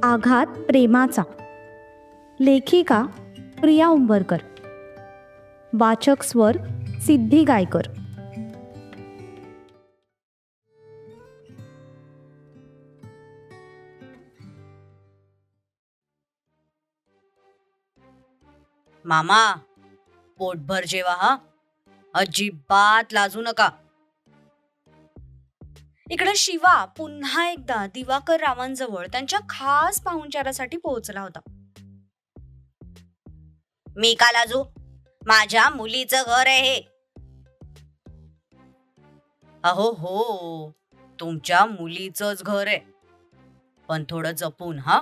आघात प्रेमाचा. लेखिका प्रिया उंबरकर. वाचक स्वर सिद्धी गायकर. मामा, पोटभर जेवा हा, अजिबात लाजू नका. इकडे शिवा पुन्हा एकदा दिवाकर रावांजवळ त्यांच्या खास पाहुणचारासाठी पोहोचला होता. मी का लाजू? माझ्या मुलीचं घर आहे हे. अहो हो, तुमच्या मुलीचंच घर आहे, पण थोडं जपून हा,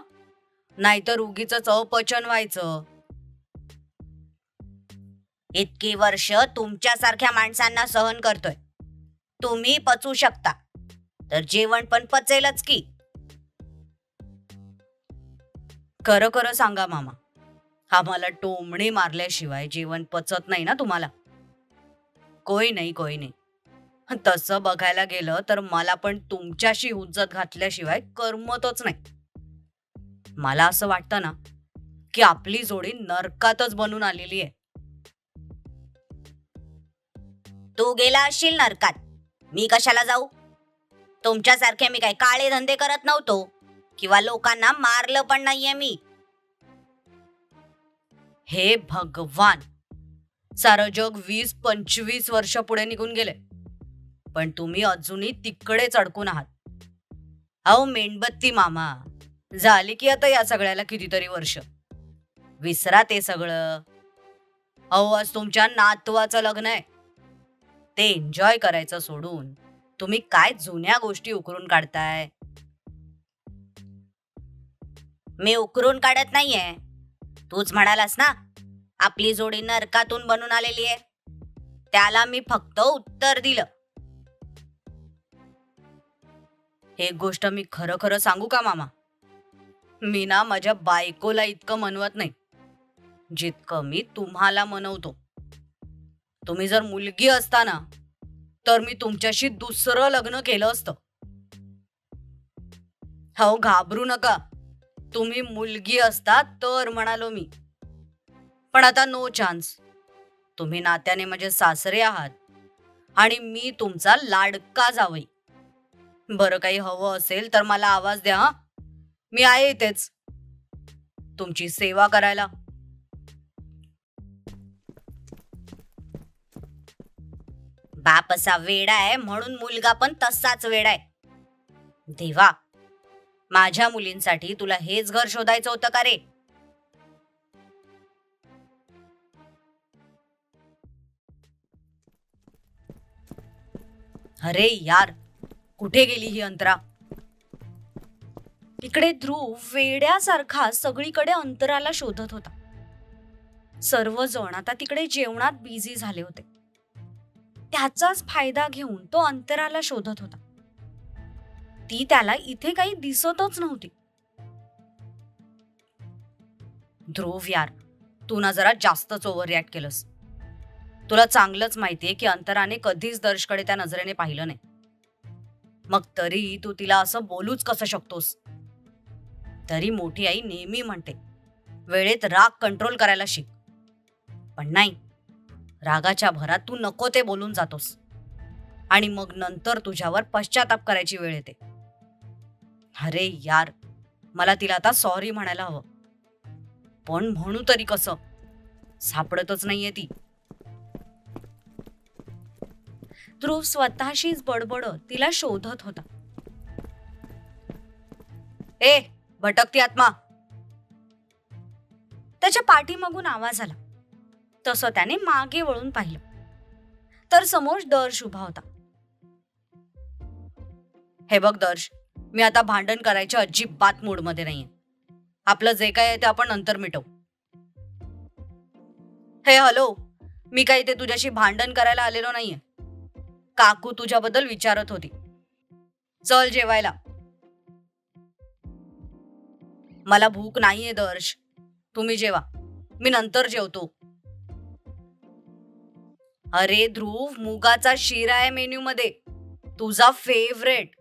नाहीतर उगीच अपचन व्हायचं. इतकी वर्ष तुमच्यासारख्या माणसांना सहन करतोय, तुम्ही पचवू शकता तर जेवण पण पचेलच की. खरं खरं सांगा मामा, आम्हाला टोमणे मारल्याशिवाय जेवण पचत नाही ना तुम्हाला? कोई नाही. तसं बघायला गेलं तर मला पण तुमच्याशी हुज्जत घातल्याशिवाय करमतच नाही. मला असं वाटतं ना की आपली जोडी नरकातच बनून आलेली आहे. तू गेला असशील नरकात, मी कशाला जाऊ? तुमच्यासारखे मी काय काळे धंदे करत नव्हतो किंवा लोकांना मारलं पण नाहीये मी. हे भगवान, सारं जग 20-25 वर्ष पुढे निघून गेले, पण तुम्ही अजूनही तिकडेच अडकून आहात. अहो मेणबत्ती मामा, झाली की आता या सगळ्याला कितीतरी वर्ष. विसरा ते सगळं. अहो आज तुमच्या नातवाचं लग्न आहे, ते एन्जॉय करायचं सोडून तुम्ही काय जुन्या गोष्टी उकरून काढताय? मी उकरून काढत नाहीये, तूच म्हणालास ना आपली जोडी नरकातून बनून आलेली आहे. त्याला मी फक्त उत्तर दिलं. एक गोष्ट मी खरं खरं सांगू का मामा, मी ना माझ्या बायकोला इतकं मनवत नाही जितकं मी तुम्हाला मनवतो. तुम्ही जर मुलगी असता ना तर मी तुमच्याशी दुसरं लग्न केलं असतं. हो घाबरू नका, तुम्ही मुलगी असता तर म्हणालो मी, पण आता नो चान्स. तुम्ही नात्याने माझे सासरे आहात आणि मी तुमचा लाडका जावई. बरं काही हवं असेल तर मला आवाज द्या हा, मी आहे इथेच तुमची सेवा करायला. बाप असा वेडा आहे म्हणून मुलगा पण तसाच वेडा आहे. देवा, माझ्या मुलींसाठी तुला हेच घर शोधायचं होतं का रे? अरे यार, कुठे गेली ही अंतरा? इकडे ध्रुव वेड्यासारखा सगळीकडे अंतराला शोधत होता. सर्वजण आता तिकडे जेवणात बिझी झाले होते. त्याचाच फायदा घेऊन तो अंतराला शोधत होता. ती त्याला इथे काही दिसतच नव्हती. ध्रुव यार, तू ना जरा जास्तच ओव्हर रिॲक्ट केलंस. तुला चांगलंच माहितीये की अंतराने कधीच दर्शकडे त्या नजरेने पाहिलं नाही. मग तरी तू तिला असं बोलूच कसं शकतोस? तरी मोठी आई नेहमी म्हणते वेळेत राग कंट्रोल करायला शिक, पण नाही, रागाच्या भरात तू नको ते बोलून जातोस आणि मग नंतर तुझ्यावर पश्चाताप करायची वेळ येते. अरे यार, मला तिला आता सॉरी म्हणायला हवं, पण म्हणू तरी कसं? सापडतच नाहीये ती. ध्रुव स्वतःशीच बडबडत तिला शोधत होता. ए भटकती आत्मा! त्याच्या पाठीमागून आवाज आला. तसं त्याने मागे वळून पाहिलं तर समोर दर्श उभा होता. हे बघ दर्श, मी आता भांडण करायच्या अजिबात मूड मध्ये नाहीये. आपलं जे काय आहे ते आपण नंतर मिटवू. हे हॅलो, मी काही ते तुझ्याशी भांडण करायला आलेलो नाहीये. काकू तुझ्याबद्दल विचारत होती. चल जेवायला. मला भूक नाहीये दर्श, तुम्ही जेवा, मी नंतर जेवतो. अरे ध्रुव, मुगाचा शिरा आहे मेन्यू मध्ये, तुझा फेवरेट.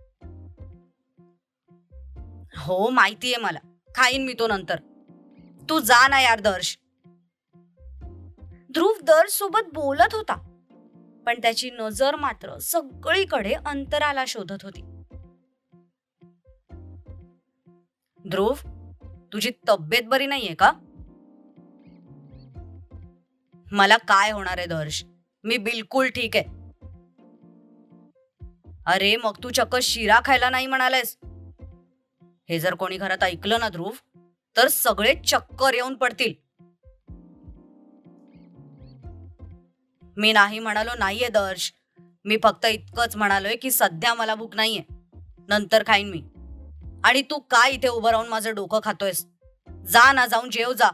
हो माहितीये मला, खाईन मी तो नंतर. तू जा ना यार दर्श. ध्रुव दर्श सोबत बोलत होता, पण त्याची नजर मात्र सगळीकडे अंतराला शोधत होती. ध्रुव, तुझी तब्येत बरी नाहीये का? मला काय होणार आहे दर्श, मी बिलकुल ठीक आहे. अरे मग तू चक्क शिरा खायला नाही म्हणालेस. हे जर कोणी घरात ऐकलं ना ध्रुव, तर सगळे चक्कर येऊन पडतील. मी नाही म्हणालो नाहीये दर्श, मी फक्त इतकंच म्हणालोय की सध्या मला भूक नाहीये, नंतर खाईन मी. आणि तू काय इथे उभं राहून माझं डोकं खातोयस? जा ना, जाऊन जेव जा.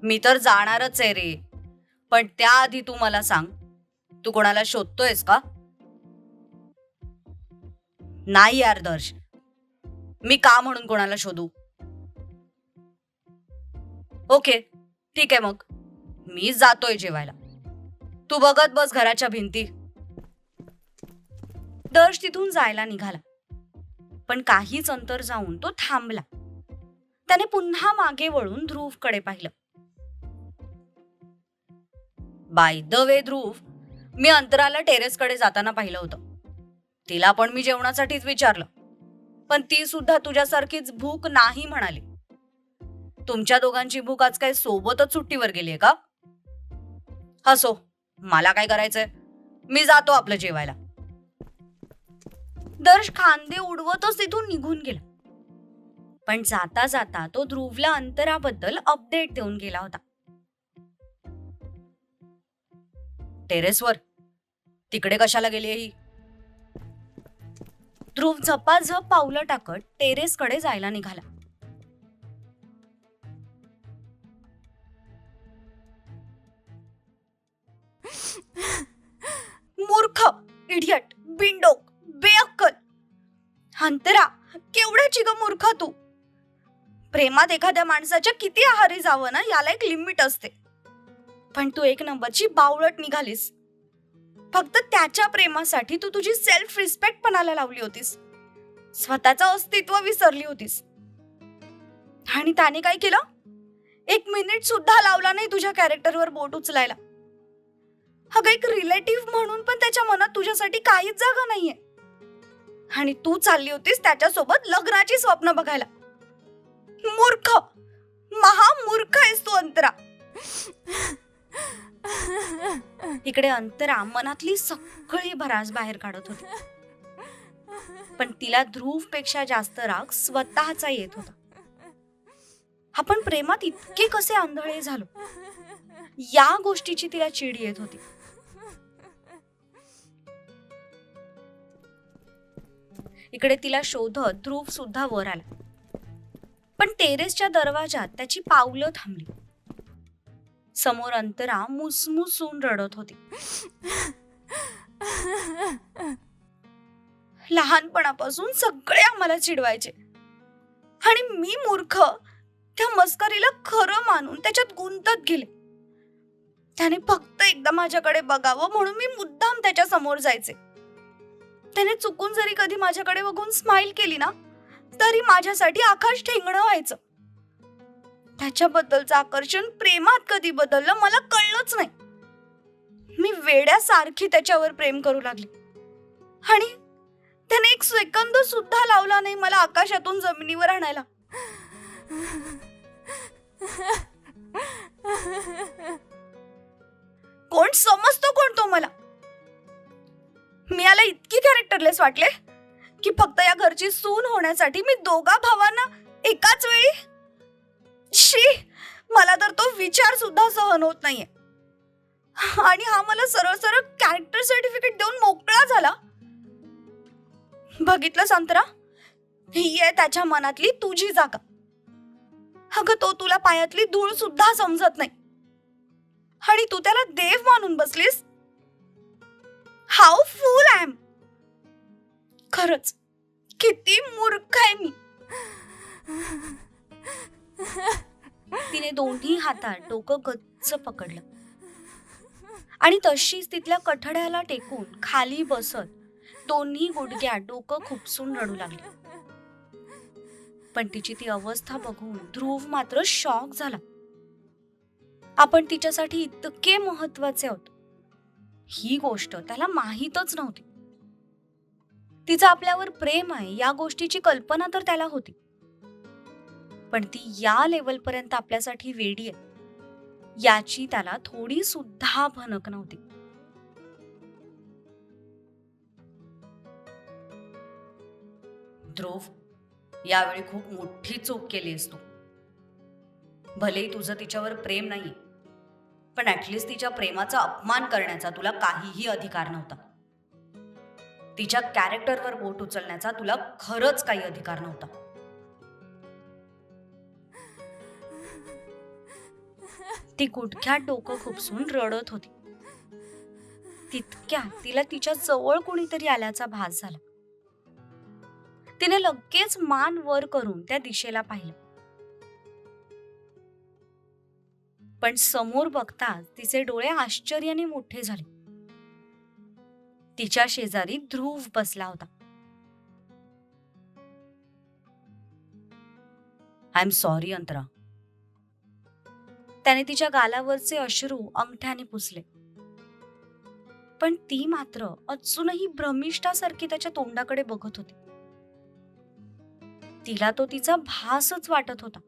मी तर जाणारच आहे रे, पण त्याआधी तू मला सांग, तू कोणाला शोधतोयस का? नाही यार दर्श, मी का म्हणून कोणाला शोधू? ओके ठीक आहे, मग मी जातोय जेवायला. तू बघत बस घराच्या भिंती. दर्श तिथून जायला निघाला, पण काहीच अंतर जाऊन तो थांबला. त्याने पुन्हा मागे वळून ध्रुवकडे पाहिलं. बाय द वे ध्रुव, मी अंतराला टेरेसकडे जाताना पाहिलं होतं. तिला पण मी जेवणासाठीच विचारलं, पण ती सुद्धा तुझ्यासारखीच भूक नाही म्हणाली. तुमच्या दोघांची भूक आज काय सोबतच सुट्टीवर गेलीये का? हसो, मला काय करायचंय, मी जातो आपलं जेवायला. दर्श खांदे उडवतच तिथून निघून गेला, पण जाता जाता तो ध्रुवला अंतराबद्दल अपडेट देऊन गेला होता. टेरेसवर तिकडे कशाला गेली ही? ध्रुव झपाझप पावलं टाकत टेरेसकडे जायला निघाला. मूर्ख, इडियट, बिंडोक, बेअक्कल. अंतरा, केवढ्याची ग मूर्ख तू. प्रेमात एखाद्या माणसाच्या किती आहारी जावं ना, याला एक लिमिट असते. पण तू एक नंबरची बावळट निघालीस. फक्त त्याच्या प्रेमासाठी तू तुझी सेल्फ रिस्पेक्ट पणाला लावली होतीस, स्वतःचं अस्तित्व विसरली होतीस. आणि त्याने काय केलं? 1 मिनिट सुद्धा लावला नाही तुझ्या कॅरेक्टरवर बोट उचलायला. अगं, एक रिलेटिव्ह म्हणून पण त्याच्या मनात तुझ्यासाठी काहीच जागा नाहीये. आणि तू चालली होतीस त्याच्यासोबत लग्नाची स्वप्न बघायला. मूर्ख, महामूर्ख आहेस तू अंतरा. इकडे अंतरा मनातली सगळी भरास बाहेर काढत होती, पण तिला ध्रुव पेक्षा जास्त राग स्वतःचा येत होता. आपण प्रेमात इतके कसे आंधळे झालो, या गोष्टीची तिला चीड येत होती. इकडे तिला शोधत ध्रुव सुद्धा वर आला, पण टेरेसच्या दरवाजात त्याची पावलं थांबली. समोर अंतरा मुसमुसून रडत होती. लहानपणापासून सगळे आम्हाला चिडवायचे, आणि मी मूर्ख त्या मस्करीला खरं मानून त्याच्यात गुंतत गेले. त्याने फक्त एकदा माझ्याकडे बघावं म्हणून मी मुद्दाम त्याच्या समोर जायचे. त्याने चुकून जरी कधी माझ्याकडे बघून स्माइल केली ना, तरी माझ्यासाठी आकाश ठेंगणं व्हायचं. त्याच्याबद्दलचं आकर्षण प्रेमात कधी बदललं मला कळलंच नाही. मी वेड्यासारखी त्याच्यावर प्रेम करू लागले, आणि त्याने 1 सेकंद सुद्धा लावला नाही मला आकाशातून जमिनीवर आणायला. कोण समजतो कोण तो मला? मी याला इतकी कॅरेक्टरलेस वाटले की फक्त या घरची सून होण्यासाठी मी दोघा भावांना एकाच वेळी. शी, मला तर तो विचार सुद्धा सहन होत नाहीये. आणि हा मला सरळ सरळ कॅरेक्टर सर्टिफिकेट देऊन मोकळा झाला. बघितलं संतरा, ही आहे त्याच्या मनातली तुझी जागा. अगं, तो तुला पायातली धूळ सुद्धा समजत नाही, आणि तू त्याला देव मानून बसलीस. How fool I am. खरंच किती मूर्ख आहे मी. तिने दोन्ही हातात डोकं गच्च पकडलं, आणि तशीच तिथल्या कठड्याला टेकून खाली बसत दोन्ही गुडघ्यात डोकं खुपसून रडू लागली. पण तिची ती अवस्था बघून ध्रुव मात्र शॉक झाला. आपण तिच्यासाठी इतके महत्वाचे आहोत ही गोष्ट त्याला माहीतच नव्हती. तिचं आपल्यावर प्रेम आहे या गोष्टीची कल्पना तर त्याला होती, पण ती या लेवलपर्यंत आपल्यासाठी वेडी आहे याची त्याला थोडी सुद्धा भनक नव्हती. ध्रुव, यावेळी खूप मोठी चूक केलीस तू. भलेही तुझं तिच्यावर प्रेम नाही, पण ऍटलिस्ट तिच्या प्रेमाचा अपमान करण्याचा तुला काहीही अधिकार नव्हता. तिच्या कॅरेक्टरवर बोट उचलण्याचा तुला खरंच काही अधिकार नव्हता. ती गुडघ्यात डोकं खुपसून रडत होती. तितक्या तिला तिच्या जवळ कोणीतरी आल्याचा भास झाला. तिने लगेच मान वर करून त्या दिशेला पाहिलं, पण समोर बघताच तिचे डोळे आश्चर्याने मोठे झाले. तिच्या शेजारी ध्रुव बसला होता. आय एम सॉरी अंतरा. त्याने तिच्या गालावरचे अश्रू अंगठ्याने पुसले, पण ती मात्र अजूनही भ्रमिष्ठासारखी त्याच्या तोंडाकडे बघत होती. तिला तो तिचा भासच वाटत होता.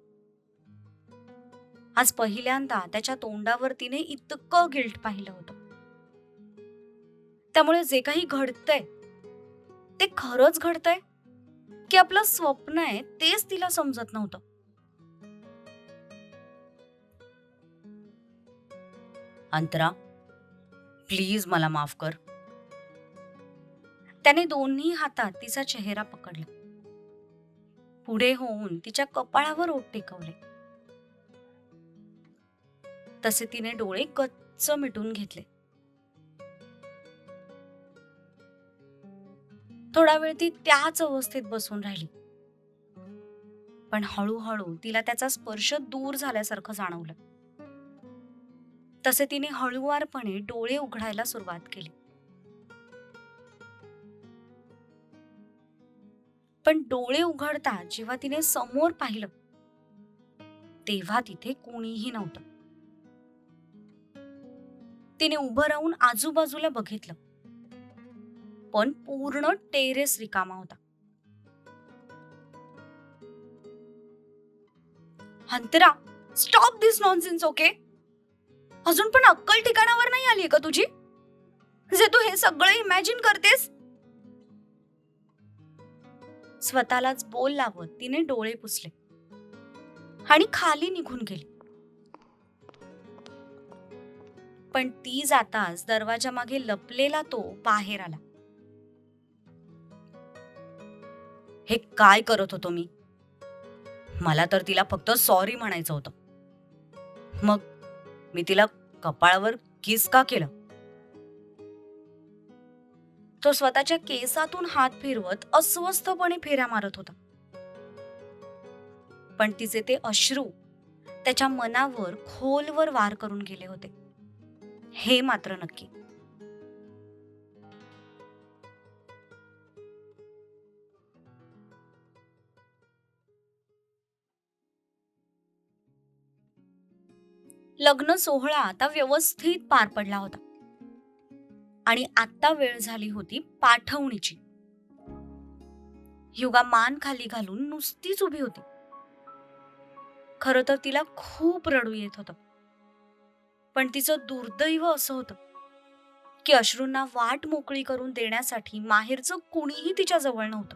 आज पहिल्यांदा त्याच्या तोंडावर तिने इतकं गिल्ट पाहिलं होतं. त्यामुळे जे काही घडतंय ते खरंच घडतंय की आपलं स्वप्न आहे तेच तिला समजत नव्हतं. अंतरा, प्लीज मला माफ कर. त्याने दोन्ही हातात तिचा चेहरा पकडला. पुढे होऊन तिच्या कपाळावर ओठ टेकवले. तसे तिने डोळे गच्च मिटून घेतले. थोडा वेळ ती त्याच अवस्थेत बसून राहिली, पण हळूहळू तिला त्याचा स्पर्श दूर झाल्यासारखं जाणवलं. तसे तिने हळुवारपणे डोळे उघडायला सुरुवात केली. पण डोळे उघडता जेव्हा तिने समोर पाहिलं तेव्हा तिथे कोणीही नव्हतं. तिने उभं राहून आजूबाजूला बघितलं, पण पूर्ण टेरेस रिकामा होता. अंतरा, स्टॉप दिस नॉनसेन्स, ओके? अजून पण अक्कल ठिकाणावर नाही आली का तुझी, जे तू हे सगळं इमॅजिन करतेस? स्वतःलाच बोल लावत तिने डोळे पुसले आणि खाली निघून गेली. पण ती जाताच दरवाजा मागे लपलेला तो बाहेर आला. हे काय करत होतो मी? मला तर तिला फक्त सॉरी म्हणायचं होतं. मग मी तिला कपाळावर किस का केलं? तो स्वतःच्या केसातून हात फिरवत अस्वस्थपणे फेऱ्या मारत होता. पण तिचे ते अश्रू त्याच्या मनावर खोलवर वार करून गेले होते, हे मात्र नक्की. लग्न सोहळा आता व्यवस्थित पार पडला होता आणि आता वेळ झाली होती पाठवणीची. युगा मान खाली घालून नुसतीच उभी होती. खरं तर तिला खूप रडू येत होतं, पण तिचं दुर्दैव असं होतं की अश्रूंना वाट मोकळी करून देण्यासाठी माहेरचं कुणीही तिच्या जवळ नव्हतं.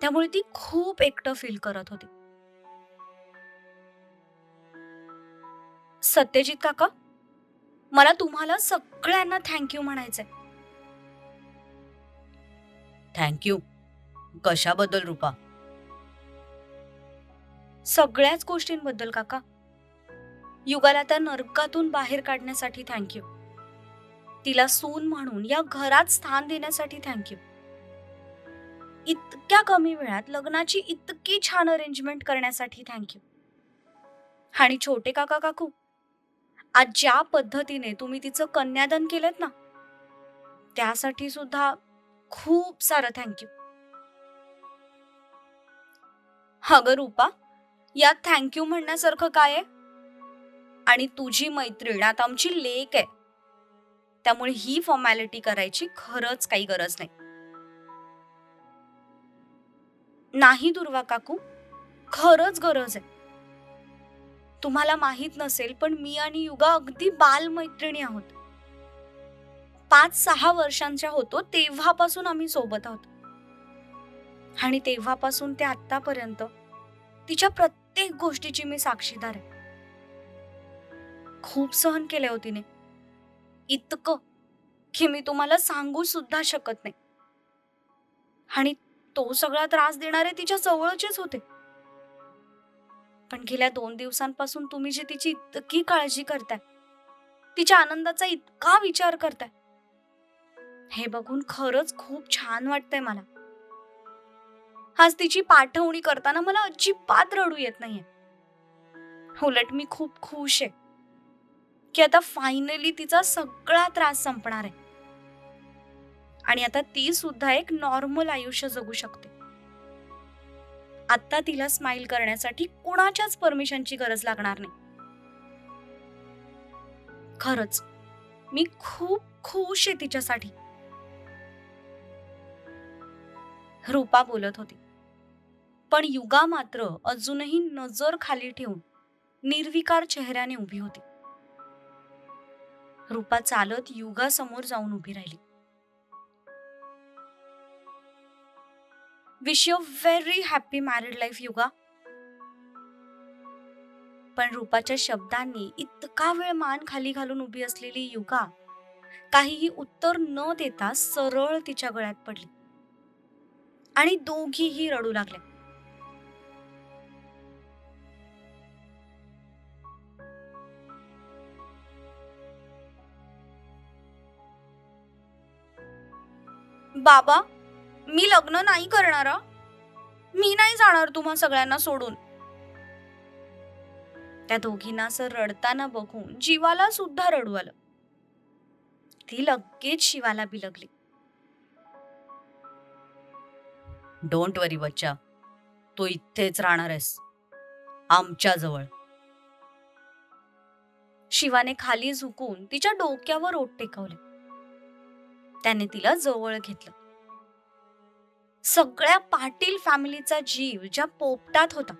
त्यामुळे ती खूप एकटं फील करत होती. सत्यजित काका, मला तुम्हाला सगळ्यांना थँक्यू म्हणायचंय. थँक्यू? कशाबद्दल रूपा? सगळ्याच गोष्टींबद्दल काका. युगाला त्या नरकातून बाहेर काढण्यासाठी थँक्यू. तिला सून म्हणून या घरात स्थान देण्यासाठी थँक्यू. इतक्या कमी वेळात लग्नाची इतकी छान अरेंजमेंट करण्यासाठी थँक्यू. आणि छोटे काका काकू, आज ज्या पद्धतीने तुम्ही तिचं कन्यादान केलं ना, त्यासाठी सुद्धा खूप सारं थँक्यू. अगं रूपा, यात थँक्यू म्हणण्यासारखं काय आहे? आणि तुझी मैत्रीण आता आमची लेक आहे, त्यामुळे ही फॉर्मॅलिटी करायची खरंच काही गरज नाही. नाही दुर्वा काकू, खरंच गरज आहे. तुम्हाला माहित नसेल पण मी आणि युगा अगदी बालमैत्रिणी आहोत. 5-6 वर्षांच्या होतो तेव्हापासून आम्ही सोबत आहोत. आणि तेव्हापासून ते आतापर्यंत तिच्या प्रत्येक गोष्टीची मी साक्षीदार आहे. खूप सहन केले हो तिने, इतकं की मी तुम्हाला सांगू सुद्धा शकत नाही. आणि तो सगळा त्रास देणारे तिच्या जवळचेच होते. पण गेल्या 2 दिवसांपासून तुम्ही जी तिची इतकी काळजी करताय, तिच्या आनंदाचा इतका विचार करताय, हे बघून खरंच खूप छान वाटतंय मला. आज तिची पाठवणी करताना मला अजिबात रडू येत नाहीये. उलट मी खूप खुश आहे की आता फायनली तिचा सगळा त्रास संपणार आहे आणि आता ती सुद्धा एक नॉर्मल आयुष्य जगू शकते. आता तिला स्माइल करण्यासाठी कोणाच्याच परमिशनची गरज लागणार नाही. खरंच मी खूप खुश आहे तिच्यासाठी. रूपा बोलत होती, पण युगा मात्र अजूनही नजर खाली ठेवून निर्विकार चेहऱ्याने उभी होती. रूपा चालत युगा समोर जाऊन उभी राहिली. Wish you very happy married life युगा. पण रूपाच्या शब्दांनी इतका वेळ मान खाली घालून उभी असलेली युगा काहीही उत्तर न देता सरळ तिच्या गळ्यात पडली आणि दोघीही रडू लागल्या. बाबा, मी लग्न नाही करणार. मी नाही जाणार तुम्हा सगळ्यांना सोडून. त्या दोघींना असं रडताना बघून जीवाला सुद्धा रडू आलं. ती लगेच शिवाला बिलगली. डोंट वरी बच्चा, तू इथेच राहणार आहेस आमच्या जवळ. शिवाने खाली झुकून तिच्या डोक्यावर ओठ टेकवले. त्याने तिला जवळ घेतलं. सगळ्या पाटील फॅमिलीचा जीव ज्या पोपटात होता,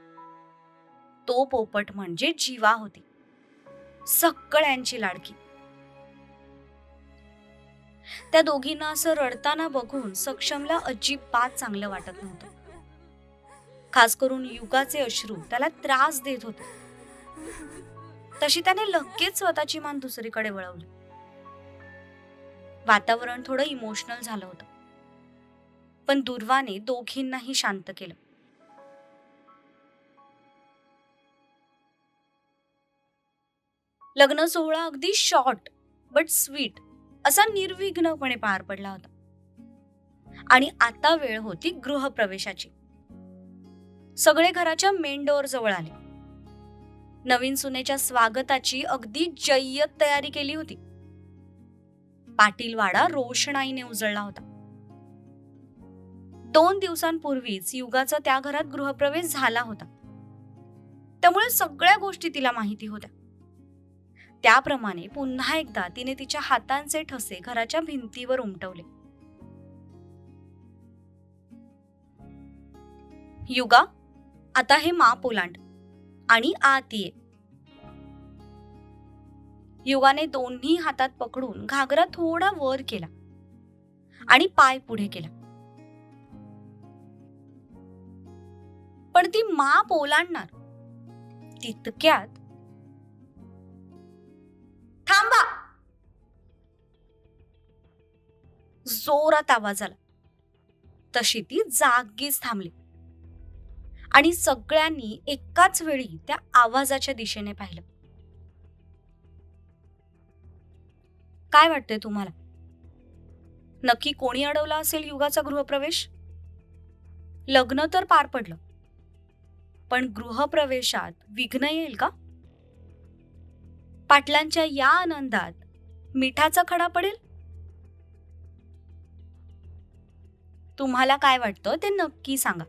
तो पोपट म्हणजे जीवा होती, सगळ्यांची लाडकी. त्या दोघींना असं रडताना बघून सक्षमला अजिबात चांगलं वाटत नव्हतं. खास करून युगाचे अश्रू त्याला त्रास देत होते. तशी त्याने लगेच स्वतःची मान दुसरीकडे वळवली. वातावरण थोडं इमोशनल झालं होतं, पण दुर्वाने दोघींनाही शांत केलं. लग्न सोहळा अगदी शॉर्ट बट स्वीट असा निर्विघ्नपणे पार पडला होता. आणि आता वेळ होती गृहप्रवेशाची. सगळे घराच्या मेन डोअर जवळ आले. नवीन सुनेच्या स्वागताची अगदी जय्यत तयारी केली होती. पाटील वाडा रोषणाईने उजळला होता. 2 दिवसांपूर्वीच युगाचा त्या घरात गृहप्रवेश झाला होता, त्यामुळे सगळ्या गोष्टी तिला माहिती होत्या. त्याप्रमाणे पुन्हा एकदा तिने तिच्या हातांचे ठसे घराच्या भिंतीवर उमटवले. युगा, आता हे माप ओलांड आणि आत ये. युगाने दोन्ही हातात पकडून घागरा थोडा वर केला आणि पाय पुढे केला. पण ती माप ओलांडणार तितक्यात थांबा, जोरात आवाज आला. तशी ती जागीच थांबली आणि सगळ्यांनी एकाच वेळी त्या आवाजाच्या दिशेने पाहिलं. काय वाटतंय तुम्हाला? नक्की कोणी अडवला असेल युगाचा गृहप्रवेश? लग्न तर पार पडलं, पण गृहप्रवेशात विघ्न येईल का? पाटलांच्या या आनंदात मिठाचा खडा पडेल? तुम्हाला काय वाटतं ते नक्की सांगा.